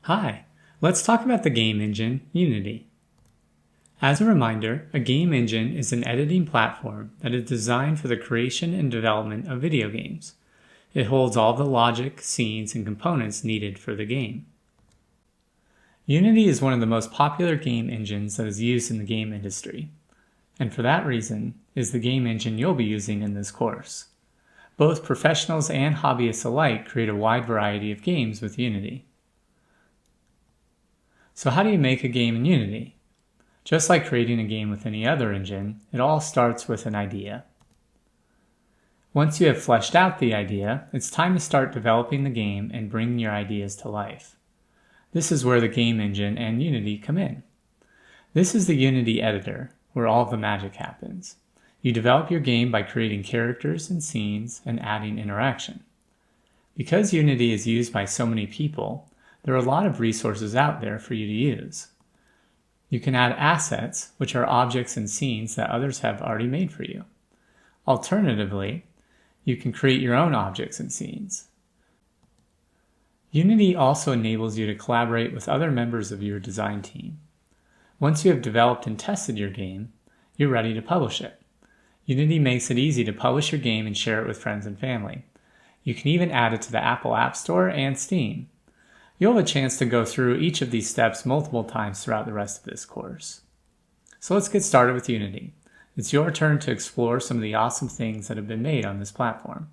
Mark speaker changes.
Speaker 1: Hi, let's talk about the game engine, Unity. As a reminder, a game engine is an editing platform that is designed for the creation and development of video games. It holds all the logic, scenes, and components needed for the game. Unity is one of the most popular game engines that is used in the game industry, and for that reason is the game engine you'll be using in this course. Both professionals and hobbyists alike create a wide variety of games with Unity. So how do you make a game in Unity? Just like creating a game with any other engine, it all starts with an idea. Once you have fleshed out the idea, it's time to start developing the game and bringing your ideas to life. This is where the game engine and Unity come in. This is the Unity editor, where all of the magic happens. You develop your game by creating characters and scenes and adding interaction. Because Unity is used by so many people, there are a lot of resources out there for you to use. You can add assets, which are objects and scenes that others have already made for you. Alternatively, you can create your own objects and scenes. Unity also enables you to collaborate with other members of your design team. Once you have developed and tested your game, you're ready to publish it. Unity makes it easy to publish your game and share it with friends and family. You can even add it to the Apple App Store and Steam. You'll have a chance to go through each of these steps multiple times throughout the rest of this course. So let's get started with Unity. It's your turn to explore some of the awesome things that have been made on this platform.